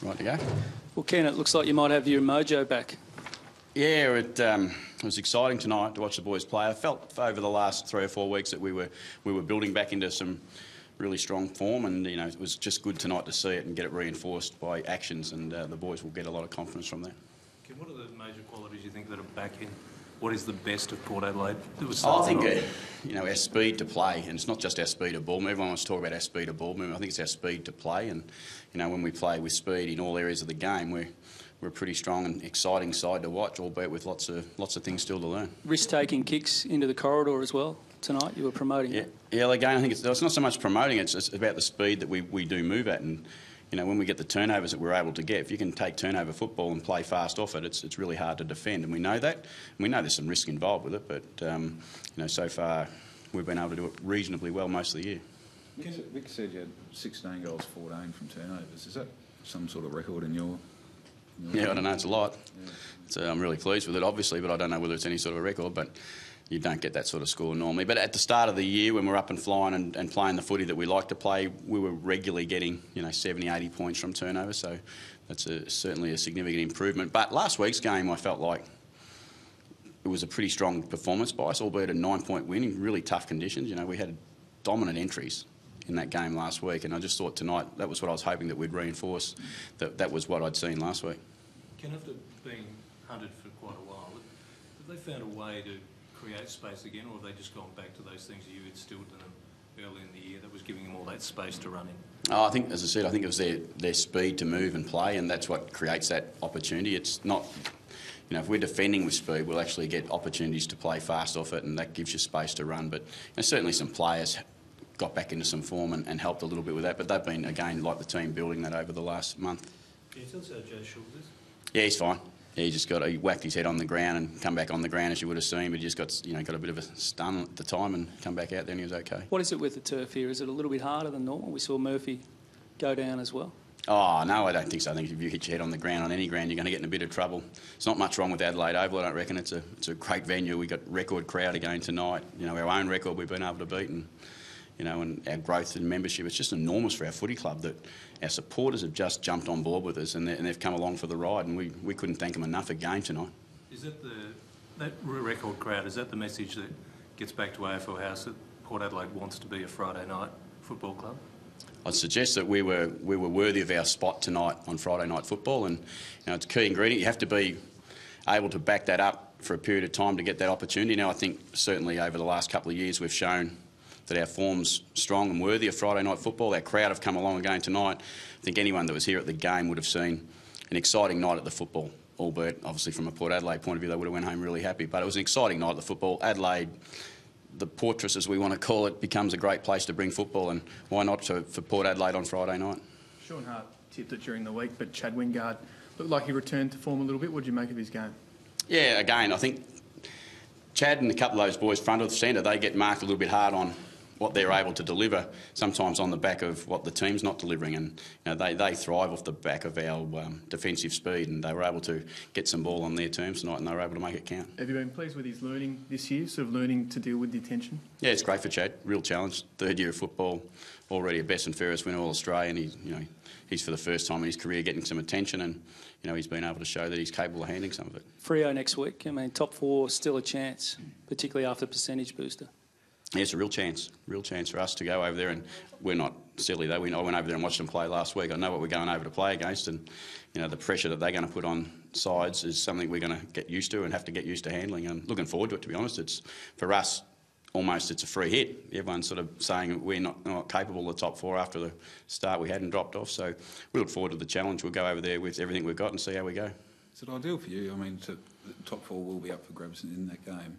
Right to go. Well, Ken, it looks like you might have your mojo back. Yeah, it was exciting tonight to watch the boys play. I felt over the last 3 or 4 weeks that we were building back into some really strong form, and it was just good tonight to see it and get it reinforced by actions, and the boys will get a lot of confidence from that. Ken, what are the major qualities you think that are back in? What is the best of Port Adelaide? I think our speed to play, and it's not just our speed of ball movement. Everyone wants to talk about our speed of ball movement. I think it's our speed to play, and when we play with speed in all areas of the game, we're a pretty strong and exciting side to watch, albeit with lots of things still to learn. Risk-taking kicks into the corridor as well tonight. You were promoting it. Yeah. Again, I think it's not so much promoting. It's about the speed that we do move at, and when we get the turnovers that we're able to get, if you can take turnover football and play fast off it, it's really hard to defend, and we know that. We know there's some risk involved with it, but so far we've been able to do it reasonably well most of the year. Vic said you had 16 goals, 14 from turnovers. Is that some sort of record in your... Yeah, I don't know. It's a lot. Yeah. I'm really pleased with it, obviously, but I don't know whether it's any sort of record. But you don't get that sort of score normally. But at the start of the year, when we're up and flying and playing the footy that we like to play, we were regularly getting 70, 80 points from turnover. So that's certainly a significant improvement. But last week's game, I felt like it was a pretty strong performance by us, albeit a 9-point win in really tough conditions. We had dominant entries in that game last week, and I just thought tonight that was what I was hoping that we'd reinforce. That was what I'd seen last week. Ken, after being hunted for quite a while, have they found a way to create space again, or have they just gone back to those things that you instilled in them early in the year that was giving them all that space to run in? I think, as I said, it was their speed to move and play, and that's what creates that opportunity. It's not, if we're defending with speed, we'll actually get opportunities to play fast off it, and that gives you space to run. But certainly some players got back into some form and helped a little bit with that, but they've been, again, like the team, building that over the last month. Can you tell us how Joe Schultz is? Yeah, he's fine. Yeah, he whacked his head on the ground and come back on the ground, as you would have seen, but he just got a bit of a stun at the time and come back out there and he was okay. What is it with the turf here? Is it a little bit harder than normal? We saw Murphy go down as well. Oh, no, I don't think so. I think if you hit your head on the ground on any ground, you're going to get in a bit of trouble. It's not much wrong with Adelaide Oval, I don't reckon. It's a great venue. We got record crowd again tonight. Our own record we've been able to beat, and our growth in membership, it's just enormous for our footy club that our supporters have just jumped on board with us and they've come along for the ride, and we couldn't thank them enough for game tonight. Is that that record crowd, is that the message that gets back to AFL House, that Port Adelaide wants to be a Friday night football club? I'd suggest that we were worthy of our spot tonight on Friday night football, and it's a key ingredient. You have to be able to back that up for a period of time to get that opportunity. Now, I think certainly over the last couple of years we've shown that our form's strong and worthy of Friday night football. Our crowd have come along again tonight. I think anyone that was here at the game would have seen an exciting night at the football, albeit obviously from a Port Adelaide point of view they would have went home really happy. But it was an exciting night at the football. Adelaide, the fortress as we want to call it, becomes a great place to bring football, and why not for Port Adelaide on Friday night? Sean Hart tipped it during the week, but Chad Wingard looked like he returned to form a little bit. What did you make of his game? Yeah, again, I think Chad and a couple of those boys front of the centre, they get marked a little bit hard on what they're able to deliver, sometimes on the back of what the team's not delivering, and they thrive off the back of our defensive speed, and they were able to get some ball on their terms tonight and they were able to make it count. Have you been pleased with his learning this year, sort of learning to deal with the attention? Yeah, it's great for Chad, real challenge. Third year of football, already a best and fairest winner All-Australian. He's for the first time in his career getting some attention, and he's been able to show that he's capable of handling some of it. Freo next week, top four, still a chance, particularly after percentage booster. Yeah, it's a real chance for us to go over there, and we're not silly though. I went over there and watched them play last week. I know what we're going over to play against, and the pressure that they're going to put on sides is something we're going to get used to and have to get used to handling. And looking forward to it, to be honest. It's for us almost it's a free hit. Everyone's sort of saying we're not capable of the top four after the start we had and dropped off. So we look forward to the challenge. We'll go over there with everything we've got and see how we go. Is it ideal for you? I mean, the top four will be up for grabs in that game.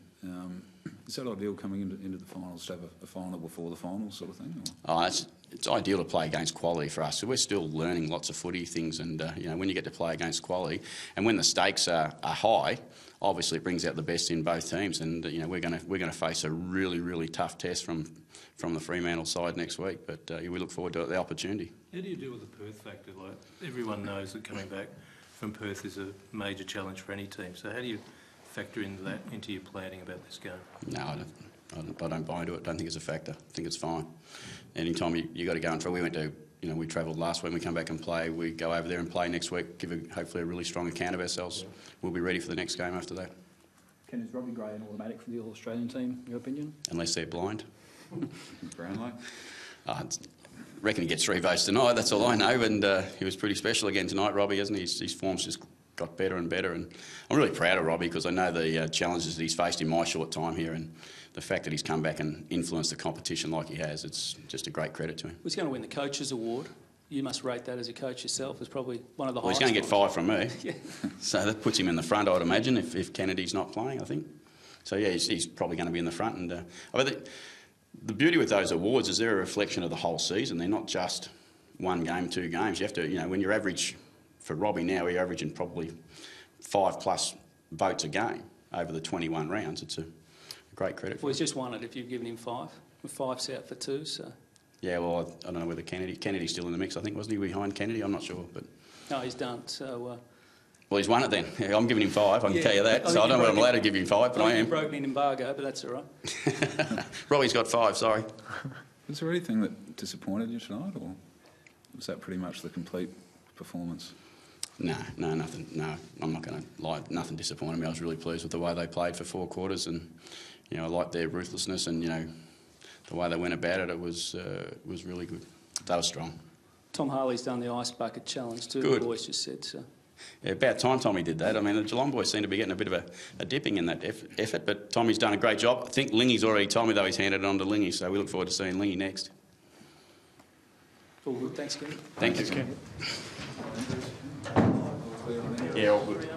Is that ideal coming into the finals to have a final before the finals sort of thing? Oh, it's ideal to play against quality for us. So we're still learning lots of footy things, and when you get to play against quality, and when the stakes are high, obviously it brings out the best in both teams. And we're going to face a really tough test from the Fremantle side next week. But we look forward to the opportunity. How do you deal with the Perth factor? Like everyone knows that coming back from Perth is a major challenge for any team. So how do you factor into your planning about this game? No, I don't buy into it. I don't think it's a factor. I think it's fine. Anytime you got to go in for, we went to you know, we travelled last week, we come back and play, we go over there and play next week, give hopefully a really strong account of ourselves. We'll be ready for the next game after that. Ken, is Robbie Gray an automatic for the All-Australian team, in your opinion? Unless they're blind. Brownlow? I reckon he gets 3 votes tonight, that's all I know, and he was pretty special again tonight, Robbie, hasn't he? His form's just got better and better, and I'm really proud of Robbie because I know the challenges that he's faced in my short time here, and the fact that he's come back and influenced the competition like he has, it's just a great credit to him. He's going to win the Coaches Award. You must rate that as a coach yourself as probably one of the highest. Well, he's going to get 5 from me, Yeah. so that puts him in the front, I'd imagine, if Kennedy's not playing, I think. So, yeah, he's probably going to be in the front. And I think the beauty with those awards is they're a reflection of the whole season. They're not just 1 game, 2 games. You have to, you know, when you're average, for Robbie now, you're averaging probably 5+ votes a game over the 21 rounds. It's a great credit for Well, him. he's just won it if you've given him 5. 5's out for 2, so... Yeah, well, I don't know whether Kennedy's still in the mix, I think, wasn't he, behind Kennedy? I'm not sure, but... No, he's done, so... Well, he's won it then. Yeah, I'm giving him 5, I can tell you that. So I don't know whether I'm allowed to give him 5, but I am. He broke an embargo, but that's all right. Robbie's got 5, sorry. Was there anything that disappointed you tonight, or was that pretty much the complete performance? No, nothing. No, I'm not going to lie. Nothing disappointed me. I was really pleased with the way they played for 4 quarters, and you know, I liked their ruthlessness, and you know, the way they went about it. It was really good. They were strong. Tom Harley's done the ice bucket challenge too. Good. The boys just said so. Yeah, about time Tommy did that. I mean, the Geelong boys seem to be getting a bit of a dipping in that effort, but Tommy's done a great job. I think Lingy's already told me, though, he's handed it on to Lingy, so we look forward to seeing Lingy next. All good. Thanks, Ken. Thank you. Ken. Yeah, all good.